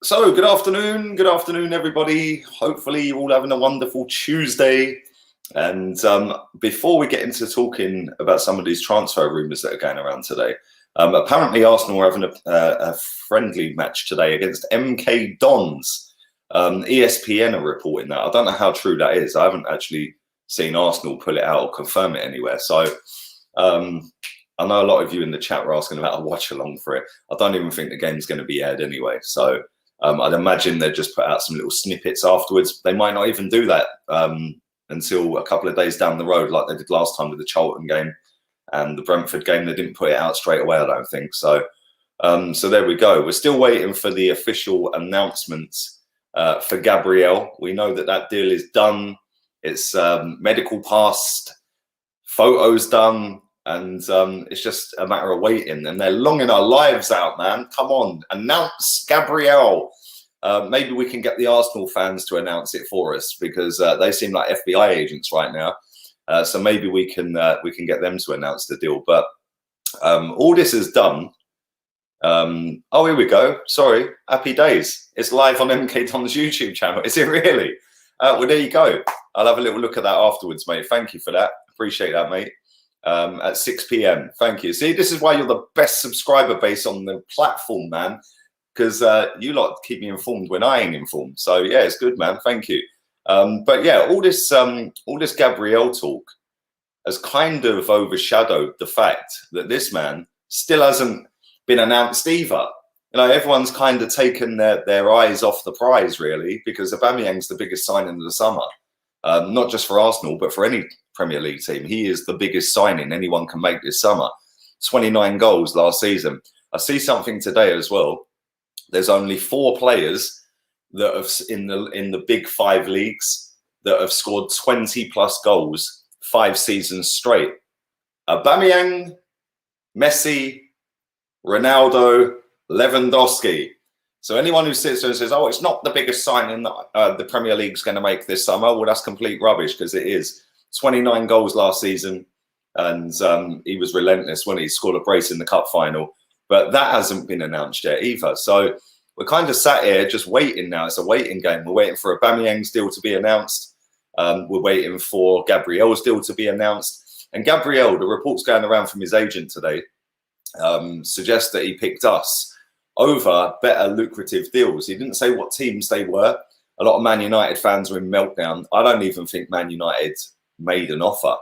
So, good afternoon, everybody. Hopefully, you're all having a wonderful Tuesday. And before we get into talking about some of these transfer rumours that are going around today, apparently Arsenal are having a friendly match today against MK Dons. ESPN are reporting that. I don't know how true that is. I haven't actually seen Arsenal pull it out or confirm it anywhere. So, I know a lot of you in the chat were asking about a watch along for it. I don't even think the game's going to be aired anyway. So, I'd imagine they'd just put out some little snippets afterwards. They might not even do that until a couple of days down the road, like they did last time with the Charlton game and the Brentford game. They didn't put it out straight away, I don't think. So, so there we go. We're still waiting for the official announcements for Gabriel. We know that that deal is done. It's medical passed, photos done. And it's just a matter of waiting. And they're longing our lives out, man. Come on, announce Gabriel. Maybe we can get the Arsenal fans to announce it for us because they seem like FBI agents right now. So maybe we can get them to announce the deal. But all this is done. Oh, here we go. Sorry, happy days. It's live on MK Don's YouTube channel. Is it really? Well, there you go. I'll have a little look at that afterwards, mate. Thank you for that. Appreciate that, mate. At 6 p.m. Thank you. See, this is why you're the best subscriber base on the platform, man, because you lot keep me informed when I ain't informed. So yeah, it's good, man. Thank you. But yeah, all this Gabriel talk has kind of overshadowed the fact that this man still hasn't been announced either. You know, everyone's kind of taken their eyes off the prize, really, because Aubameyang's the biggest signing of the summer. Not just for Arsenal, but for any Premier League team. He is the biggest signing anyone can make this summer. 29 goals last season. I see something today as well. There's only 4 players that have in the big 5 leagues that have scored 20 plus goals 5 seasons straight. Aubameyang, Messi, Ronaldo, Lewandowski. So anyone who sits there and says, oh, it's not the biggest signing that the Premier League's going to make this summer, well, that's complete rubbish because it is. 29 goals last season, and he was relentless when he scored a brace in the cup final. But that hasn't been announced yet either. So we're kind of sat here just waiting now. It's a waiting game. We're waiting for Aubameyang's deal to be announced. We're waiting for Gabriel's deal to be announced. And Gabriel, the reports going around from his agent today, suggest that he picked us over better lucrative deals. He didn't say what teams they were. A lot of Man United fans are in meltdown. I don't even think Man United made an offer.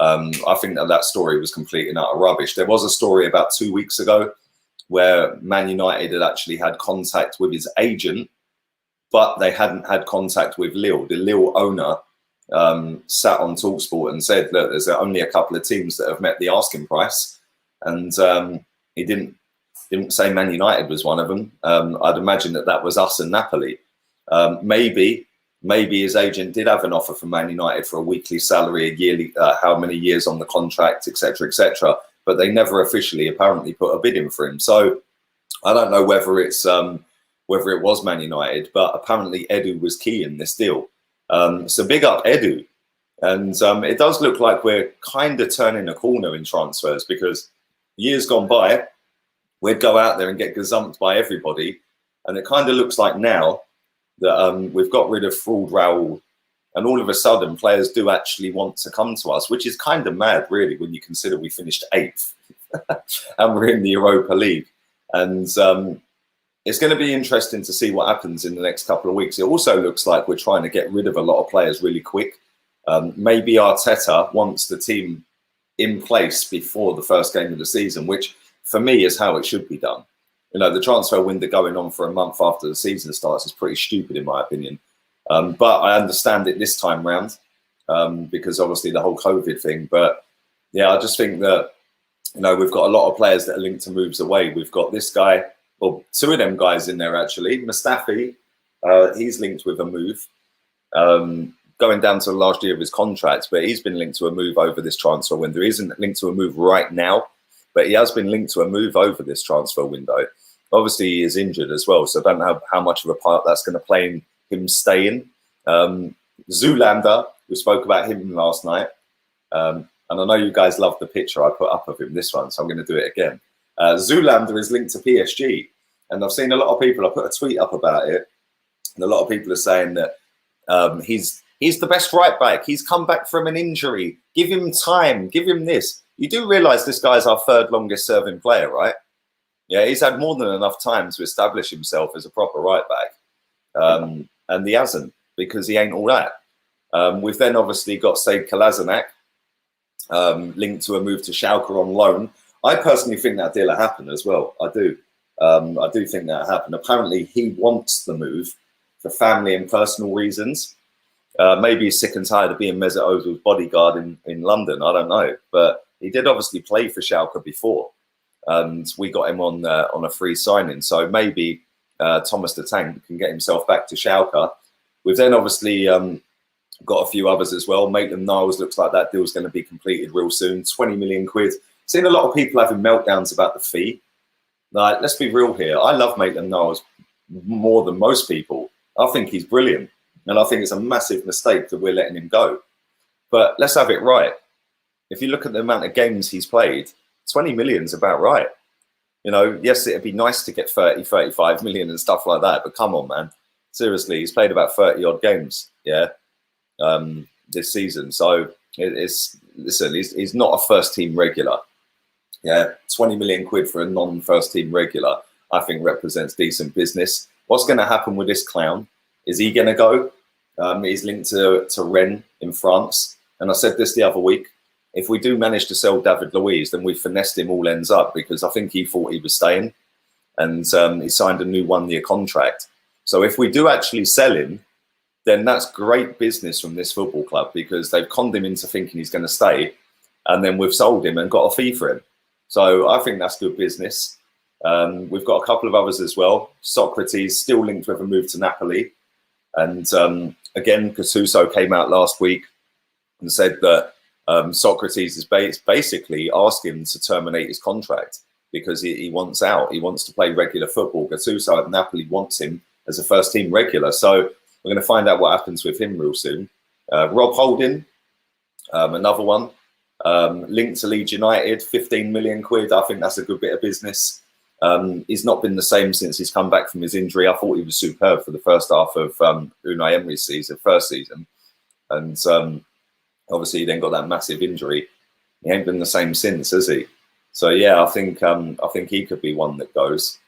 I think that story was complete and utter rubbish. There was a story about 2 weeks ago where Man United had actually had contact with his agent, but they hadn't had contact with Lille. The Lille owner sat on TalkSport and said, look, there's only a couple of teams that have met the asking price. And he didn't say Man United was one of them. I'd imagine that was us and Napoli. Maybe his agent did have an offer from Man United for a weekly salary, a yearly, how many years on the contract, etc., etc. But they never officially apparently put a bid in for him. So I don't know whether it was Man United, but apparently Edu was key in this deal. So big up Edu. And it does look like we're kind of turning a corner in transfers because years gone by, we'd go out there and get gazumped by everybody. And it kind of looks like now that we've got rid of fraud Raul, and all of a sudden players do actually want to come to us, which is kind of mad, really, when you consider we finished 8th and we're in the Europa League. And it's going to be interesting to see what happens in the next couple of weeks. It also looks like we're trying to get rid of a lot of players really quick. Maybe Arteta wants the team in place before the first game of the season, which for me is how it should be done. You know, the transfer window going on for a month after the season starts is pretty stupid, in my opinion. But I understand it this time round because obviously the whole COVID thing. But yeah, I just think that, you know, we've got a lot of players that are linked to moves away. We've got this guy, or 2 of them guys in there, actually. Mustafi, he's linked with a move going down to the last year of his contract, but he's been linked to a move over this transfer window. He isn't linked to a move right now, but he has been linked to a move over this transfer window. Obviously, he is injured as well, so I don't know how much of a part that's going to play in him staying. Zoolander, we spoke about him last night, and I know you guys love the picture I put up of him, this one, so I'm going to do it again. Zoolander is linked to PSG. And I've seen a lot of people, I put a tweet up about it, and a lot of people are saying that he's the best right back. He's come back from an injury. Give him time. Give him this. You do realise this guy's our third longest serving player, right? Yeah, he's had more than enough time to establish himself as a proper right back. And he hasn't, because he ain't all that. We've then obviously got Sead Kolasinac, linked to a move to Schalke on loan. I personally think that deal will happen as well. I do. I do think that happened. Apparently, he wants the move for family and personal reasons. Maybe he's sick and tired of being Mesut Ozil's bodyguard in London. I don't know. But he did obviously play for Schalke before, and we got him on a free signing. So maybe Thomas the Tank can get himself back to Schalke. We've then obviously got a few others as well. Maitland-Niles looks like that deal's going to be completed real soon. 20 million quid. Seen a lot of people having meltdowns about the fee. Like, let's be real here. I love Maitland-Niles more than most people. I think he's brilliant. And I think it's a massive mistake that we're letting him go. But let's have it right. If you look at the amount of games he's played, 20 million's about right. You know, yes, it'd be nice to get 30, 35 million and stuff like that. But come on, man. Seriously, he's played about 30 odd games, this season. So he's not a first team regular. Yeah, 20 million quid for a non-first team regular, I think represents decent business. What's going to happen with this clown? Is he going to go? He's linked to Rennes in France. And I said this the other week. If we do manage to sell David Luiz, then we finessed him all ends up, because I think he thought he was staying. And he signed a new 1-year contract. So if we do actually sell him, then that's great business from this football club, because they've conned him into thinking he's going to stay. And then we've sold him and got a fee for him. So I think that's good business. We've got a couple of others as well. Socrates still linked with a move to Napoli. And again, Gattuso came out last week and said that Socrates is basically asking him to terminate his contract because he wants out. He wants to play regular football. Gattuso at Napoli wants him as a first team regular. So we're going to find out what happens with him real soon. Rob Holden, another one. Linked to Leeds United, 15 million quid. I think that's a good bit of business. He's not been the same since he's come back from his injury. I thought he was superb for the first half of Unai Emery's first season. And obviously he then got that massive injury. He ain't been the same since, has he? So yeah, I think he could be one that goes.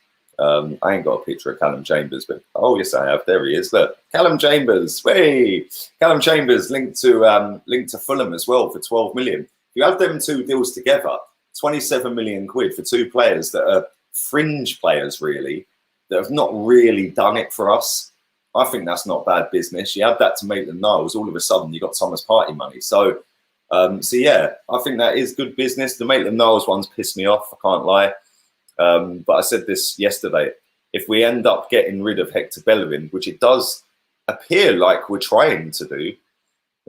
I ain't got a picture of Callum Chambers, but oh yes I have. There he is. Look, Callum Chambers. Hey, Callum Chambers linked to Fulham as well for 12 million. If you have them two deals together, 27 million quid for two players that are fringe players, really, that have not really done it for us. I think that's not bad business. You add that to Maitland-Niles, all of a sudden you got Thomas Partey money. So yeah, I think that is good business. The Maitland-Niles ones piss me off, I can't lie. But I said this yesterday. If we end up getting rid of Hector Bellerin, which it does appear like we're trying to do,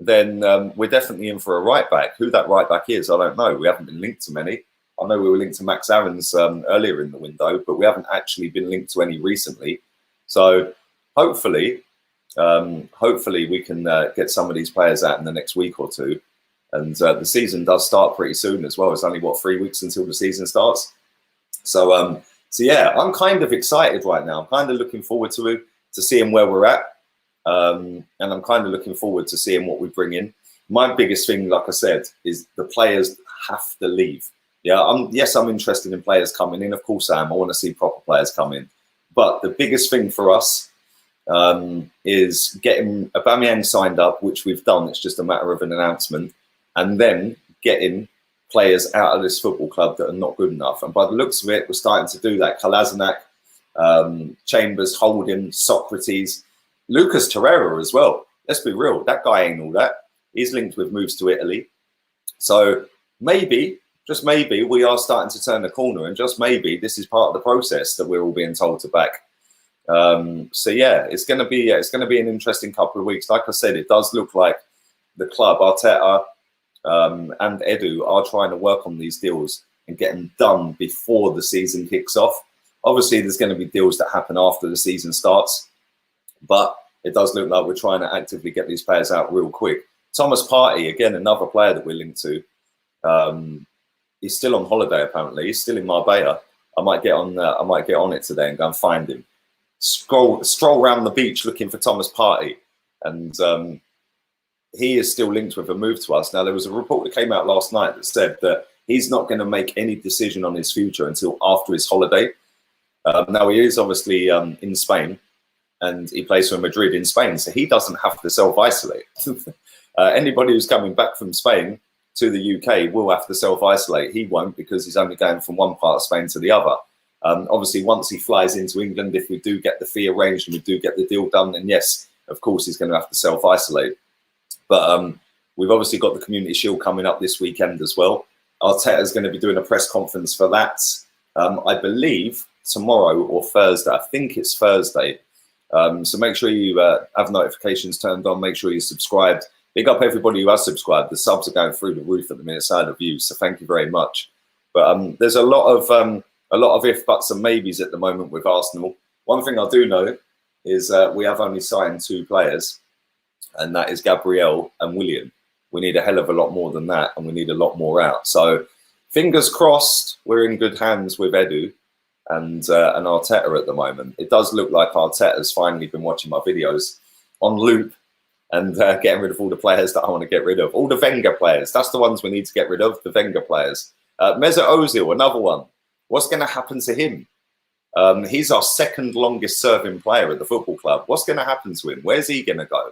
then we're definitely in for a right back. Who that right back is, I don't know. We haven't been linked to many. I know we were linked to Max Aarons earlier in the window, but we haven't actually been linked to any recently. So hopefully we can get some of these players out in the next week or two. And the season does start pretty soon as well. It's only, 3 weeks until the season starts. So yeah, I'm kind of excited right now. I'm kind of looking forward to seeing where we're at. And I'm kind of looking forward to seeing what we bring in. My biggest thing, like I said, is the players have to leave. Yeah, I'm interested in players coming in. Of course I am. I want to see proper players come in. But the biggest thing for us is getting Aubameyang signed up, which we've done. It's just a matter of an announcement. And then getting players out of this football club that are not good enough. And by the looks of it, we're starting to do that. Kolasinac, Chambers, Holden, Socrates, Lucas Torreira as well. Let's be real. That guy ain't all that. He's linked with moves to Italy. So maybe, just maybe, we are starting to turn the corner. And just maybe this is part of the process that we're all being told to back. So yeah, it's going to be an interesting couple of weeks. Like I said, it does look like the club, Arteta, and Edu are trying to work on these deals and get them done before the season kicks off. Obviously, there's going to be deals that happen after the season starts, but it does look like we're trying to actively get these players out real quick. Thomas Partey, again, another player that we're linked to. He's still on holiday, apparently. He's still in Marbella. I might get on it today and go and find him. Stroll around the beach looking for Thomas Partey, and he is still linked with a move to us. Now, there was a report that came out last night that said that he's not going to make any decision on his future until after his holiday. Now, he is obviously in Spain, and he plays for Madrid in Spain, so he doesn't have to self-isolate. Anybody who's coming back from Spain to the UK will have to self-isolate. He won't, because he's only going from one part of Spain to the other. Obviously, once he flies into England, if we do get the fee arranged and we do get the deal done, then yes, of course, he's going to have to self-isolate. But we've obviously got the Community Shield coming up this weekend as well. Arteta's going to be doing a press conference for that, I believe, tomorrow or Thursday. I think it's Thursday. So make sure you have notifications turned on. Make sure you're subscribed. Big up everybody who has subscribed. The subs are going through the roof at the minute, side of views. So thank you very much. But there's a lot of if, buts and maybes at the moment with Arsenal. One thing I do know is we have only signed 2 players, and that is Gabriel and William. We need a hell of a lot more than that, and we need a lot more out. So fingers crossed, we're in good hands with Edu and Arteta at the moment. It does look like Arteta's finally been watching my videos on loop and getting rid of all the players that I want to get rid of. All the Wenger players. That's the ones we need to get rid of, the Wenger players. Mesut Ozil, another one. What's going to happen to him? He's our second longest serving player at the football club. What's going to happen to him? Where's he going to go?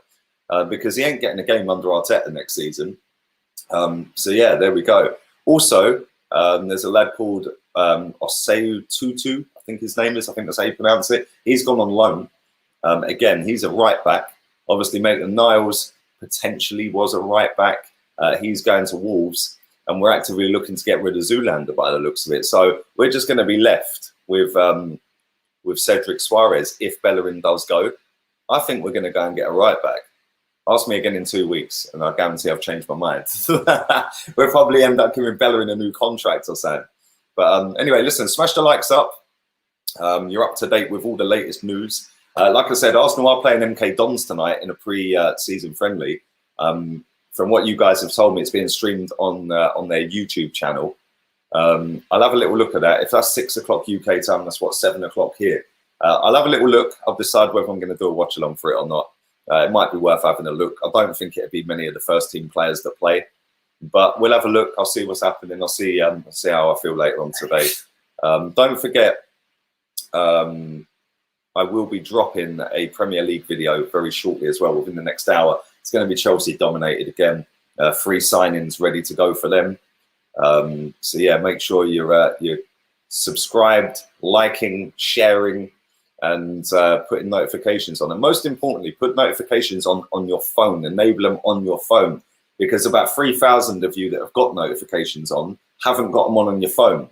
Because he ain't getting a game under Arteta next season. So yeah, there we go. Also, there's a lad called Oseu Tutu, I think his name is. I think that's how you pronounce it. He's gone on loan. Again, he's a right back. Obviously, Maitland-Niles potentially was a right back. He's going to Wolves, and we're actively looking to get rid of Zoolander by the looks of it. So we're just going to be left with Cedric Suarez if Bellerin does go. I think we're going to go and get a right back. Ask me again in 2 weeks, and I guarantee I've changed my mind. We'll probably end up giving Bellerin a new contract or something. But anyway, listen, smash the likes up. You're up to date with all the latest news. Like I said, Arsenal are playing MK Dons tonight in a pre-season friendly. From what you guys have told me, it's being streamed on their YouTube channel. I'll have a little look at that. If that's 6 o'clock UK time, that's what, 7 o'clock here. I'll have a little look. I'll decide whether I'm going to do a watch along for it or not. It might be worth having a look. I don't think it'd be many of the first team players that play, but we'll have a look. I'll see what's happening. I'll see how I feel later on today. Don't forget, I will be dropping a Premier League video very shortly as well, within the next hour. It's going to be Chelsea dominated again. 3 signings ready to go for them. So yeah, make sure you're subscribed, liking, sharing, and putting notifications on. And most importantly, put notifications on your phone. Enable them on your phone, because about 3,000 of you that have got notifications on haven't got them on your phone.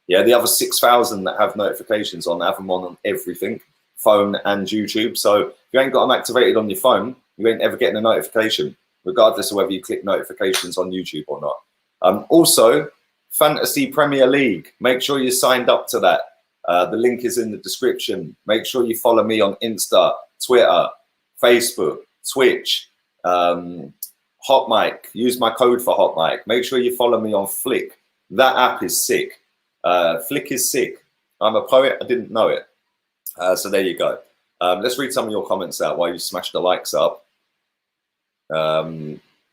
Yeah, the other 6,000 that have notifications on have them on everything, phone and YouTube. So if you ain't got them activated on your phone, you ain't ever getting a notification, regardless of whether you click notifications on YouTube or not. Also, Fantasy Premier League. Make sure you're signed up to that. The link is in the description. Make sure you follow me on Insta, Twitter, Facebook, Twitch, HOTMIC. Use my code for HOTMIC. Make sure you follow me on Flick. That app is sick. Flick is sick. I'm a poet. I didn't know it. So there you go. Let's read some of your comments out while you smash the likes up.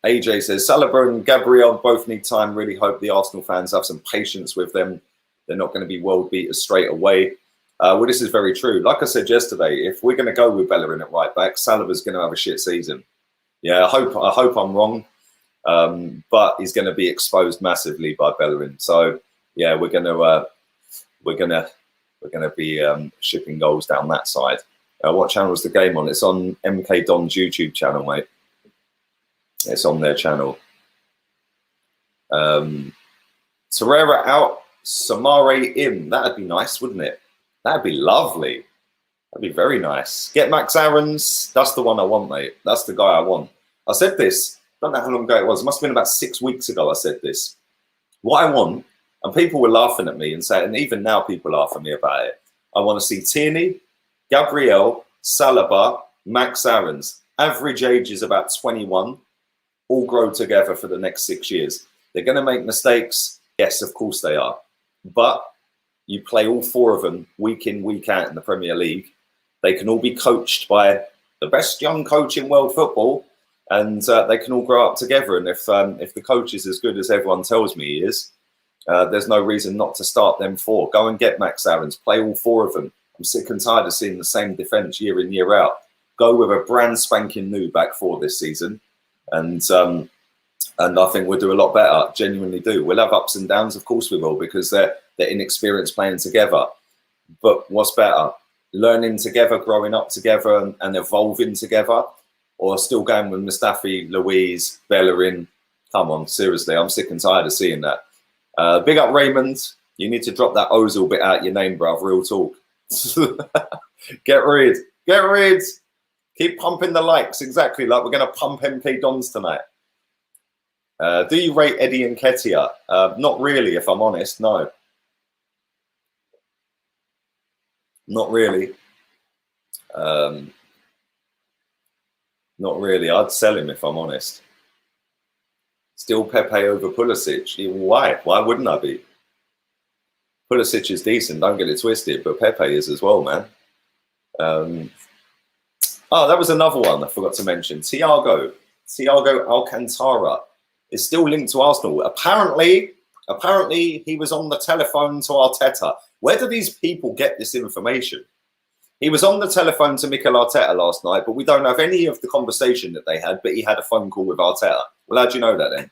AJ says, Saliba and Gabriel both need time. Really hope the Arsenal fans have some patience with them. They're not going to be world beaters straight away. Well, this is very true. Like I said yesterday, if we're going to go with Bellerin at right back, Saliba's going to have a shit season. Yeah, I hope I'm wrong, but he's going to be exposed massively by Bellerin. So yeah, we're going to be shipping goals down that side. What channel is the game on? It's on MK Don's YouTube channel, mate. It's on their channel. Torreira out, Samare in. That'd be nice, wouldn't it? That'd be lovely. That'd be very nice. Get Max Aarons. That's the one I want, mate. That's the guy I want. I said this. I don't know how long ago it was. It must have been about 6 weeks ago I said this. What I want, and people were laughing at me and saying, and even now people laugh at me about it. I want to see Tierney, Gabriel, Saliba, Max Aarons. Average age is about 21. All grow together for the next 6 years. They're going to make mistakes. Yes, of course they are. But you play all 4 of them week in, week out in the Premier League. They can all be coached by the best young coach in world football, and they can all grow up together. And if the coach is as good as everyone tells me he is, there's no reason not to start them 4. Go and get Max Aarons, play all 4 of them. I'm sick and tired of seeing the same defence year in, year out. Go with a brand spanking new back 4 this season, and I think we'll do a lot better. Genuinely do. We'll have ups and downs, of course we will, because they're inexperienced playing together. But what's better? Learning together, growing up together, and evolving together, or still going with Mustafi, Louise, Bellerin? Come on, seriously, I'm sick and tired of seeing that. Big up Raymond. You need to drop that Ozil bit out your name, bruv. Real talk. Get rid. Get rid. Keep pumping the likes. Exactly, like we're going to pump MK Dons tonight. Do you rate Eddie and Ketia? Not really, if I'm honest. No. Not really. Not really. I'd sell him if I'm honest. Still Pepe over Pulisic. Why? Why wouldn't I be? Pulisic is decent, don't get it twisted, but Pepe is as well, man. Oh, that was another one I forgot to mention. Tiago Alcantara is still linked to Arsenal. Apparently he was on the telephone to Arteta. Where do these people get this information? He was on the telephone to Mikel Arteta last night, but we don't have any of the conversation that they had, but he had a phone call with Arteta. Well, how do you know that then?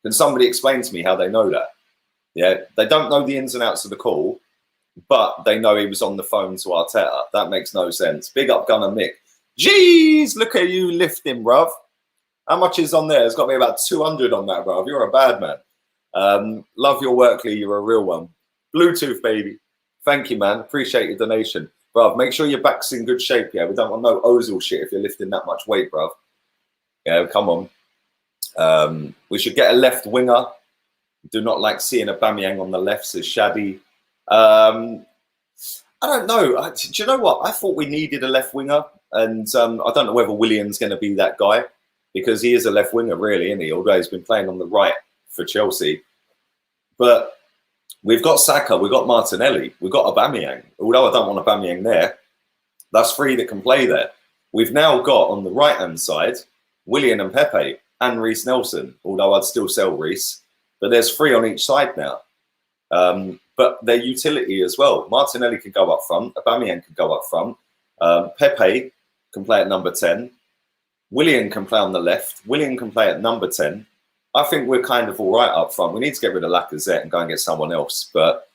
Can somebody explain to me how they know that? Yeah, they don't know the ins and outs of the call, but they know he was on the phone to Arteta. That makes no sense. Big up Gunner Mick. Jeez, look at you lifting, bruv. How much is on there? There's got to be about 200 on that, bruv. You're a bad man. Love your work, Lee. You're a real one. Bluetooth, baby. Thank you, man. Appreciate your donation. Bruv, make sure your back's in good shape, yeah? We don't want no Ozil shit if you're lifting that much weight, bruv. Yeah, come on. We should get a left winger. Do not like seeing Aubameyang on the left, says Shadi. I don't know. Do you know what? I thought we needed a left winger. And I don't know whether Willian's going to be that guy, because he is a left winger, really, isn't he? Although he's been playing on the right for Chelsea. But we've got Saka, we've got Martinelli, we've got Aubameyang. Although I don't want Aubameyang there, that's 3 that can play there. We've now got on the right-hand side Willian and Pepe and Reece Nelson, although I'd still sell Reece. But there's 3 on each side now. But their utility as well. Martinelli can go up front, Aubameyang can go up front, Pepe can play at number 10. Willian can play on the left. Willian can play at number 10. I think we're kind of all right up front. We need to get rid of Lacazette and go and get someone else. But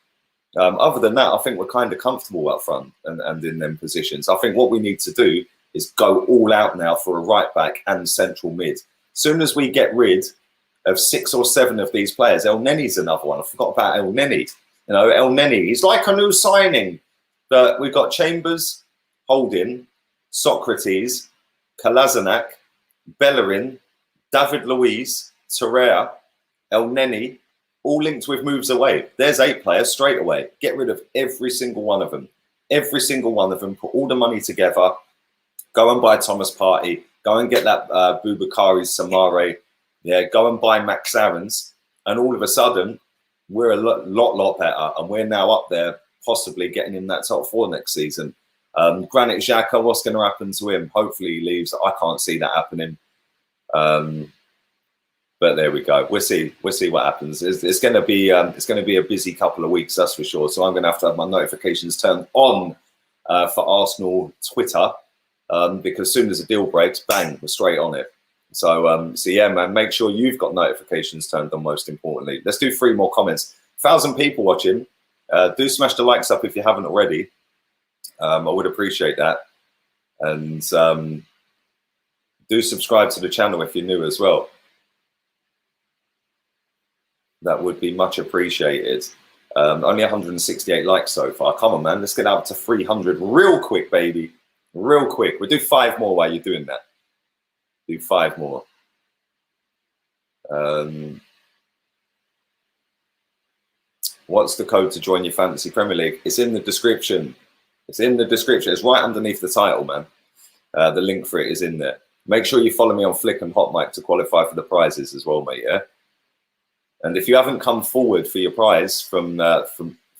other than that, I think we're kind of comfortable up front and in them positions. I think what we need to do is go all out now for a right back and central mid. Soon as we get rid of 6 or 7 of these players, El Nenny's another one. I forgot about El Nenny. You know, El Nenny, he's like a new signing. But we've got Chambers, Holden, Socrates, Kolasinac, Bellerin, David Luiz, Torreira, El Nenny, all linked with moves away. There's 8 players straight away. Get rid of every single one of them. Every single one of them. Put all the money together. Go and buy Thomas Partey. Go and get that Boubakary Samare. Yeah, go and buy Max Aarons. And all of a sudden, we're a lot better. And we're now up there, possibly getting in that top 4 next season. Granit Xhaka, what's going to happen to him? Hopefully he leaves. I can't see that happening. But there we go. We'll see what happens. It's going to be a busy couple of weeks, that's for sure. So I'm going to have my notifications turned on for Arsenal Twitter, because as soon as the deal breaks, bang, we're straight on it. So yeah, man, make sure you've got notifications turned on. Most importantly, let's do 3 more comments. 1,000 people watching. Do smash the likes up if you haven't already. I would appreciate that, and do subscribe to the channel if you're new as well. That would be much appreciated. Only 168 likes so far. Come on, man. Let's get up to 300 real quick, baby. Real quick. We'll do 5 more while you're doing that. Do 5 more. What's the code to join your Fantasy Premier League? It's in the description. It's in the description. It's right underneath the title, man. The link for it is in there. Make sure you follow me on Flick and HOTMIC to qualify for the prizes as well, mate, yeah? And if you haven't come forward for your prize from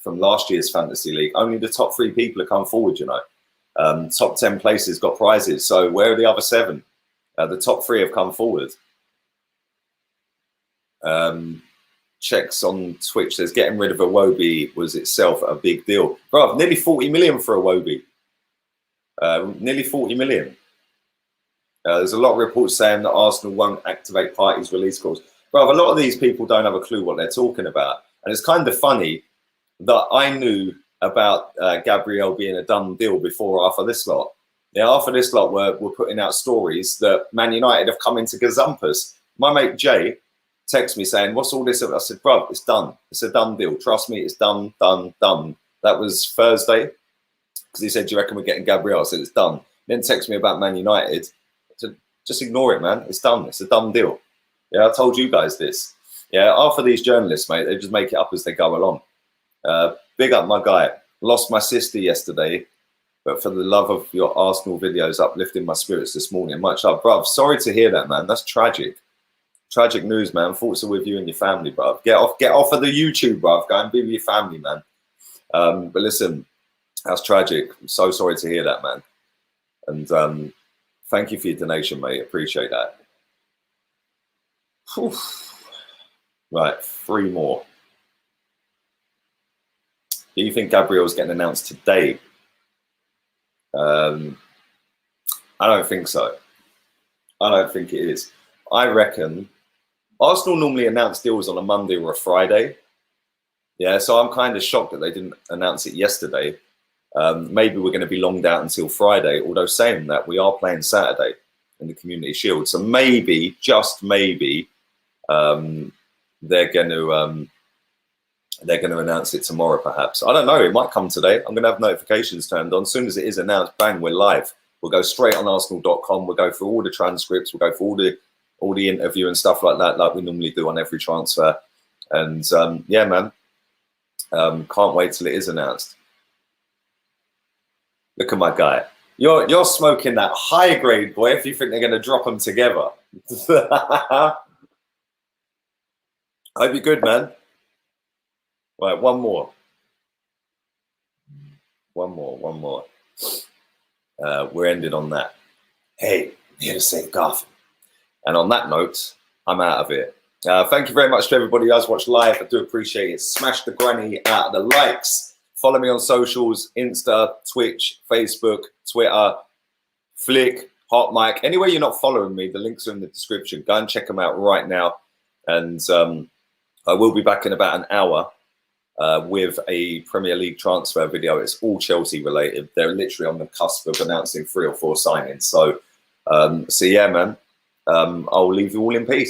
from last year's fantasy league. Only the top 3 people have come forward, you know. Top 10 places got prizes. So where are the other 7? The top 3 have come forward. Checks on Twitch says getting rid of Iwobi was itself a big deal. Bro, nearly 40 million for Iwobi. Nearly 40 million. There's a lot of reports saying that Arsenal won't activate Partey's release clause. Bro, a lot of these people don't have a clue what they're talking about. And it's kind of funny that I knew about Gabriel being a done deal before after this lot. Yeah, after this lot were putting out stories that Man United have come into gazumpers. My mate Jay texted me saying, what's all this? I said, bro, it's done. It's a done deal. Trust me, it's done, done, done. That was Thursday. Because he said, do you reckon we're getting Gabriel? I said, it's done. Then text me about Man United. I said, just ignore it, man. It's done. It's a done deal. Yeah, I told you guys this. Yeah, after these journalists, mate, they just make it up as they go along. Big up my guy. Lost my sister yesterday, but for the love of your Arsenal videos, uplifting my spirits this morning. Much love, bruv. Sorry to hear that, man. That's tragic. Tragic news, man. Thoughts are with you and your family, bruv. Get off of the YouTube, bruv. Go and be with your family, man. But listen, that's tragic. I'm so sorry to hear that, man. And thank you for your donation, mate. Appreciate that. Whew. Right, 3 more. Do you think Gabriel's getting announced today? I don't think so. I don't think it is. I reckon Arsenal normally announce deals on a Monday or a Friday. Yeah, so I'm kind of shocked that they didn't announce it yesterday. Maybe we're going to be longed out until Friday, although saying that we are playing Saturday in the Community Shield. So maybe, just maybe, they're going to announce it tomorrow, perhaps. I don't know. It might come today. I'm going to have notifications turned on. As soon as it is announced, bang, we're live. We'll go straight on Arsenal.com. We'll go through all the transcripts. We'll go through all the interview and stuff like that, like we normally do on every transfer. And yeah, man, can't wait till it is announced. Look at my guy. You're smoking that high grade, boy. If you think they're going to drop them together, I hope you're good, man. Right, one more. We're ending on that. Hey, I'm here to save Gotham. And on that note, I'm out of here. Thank you very much to everybody who has watched live. I do appreciate it. Smash the granny out of the likes. Follow me on socials, Insta, Twitch, Facebook, Twitter, Flick, HOTMIC. Anywhere you're not following me, the links are in the description. Go and check them out right now. And I will be back in about an hour with a Premier League transfer video. It's all Chelsea related. They're literally on the cusp of announcing 3 or 4 signings. So yeah, man, I'll leave you all in peace.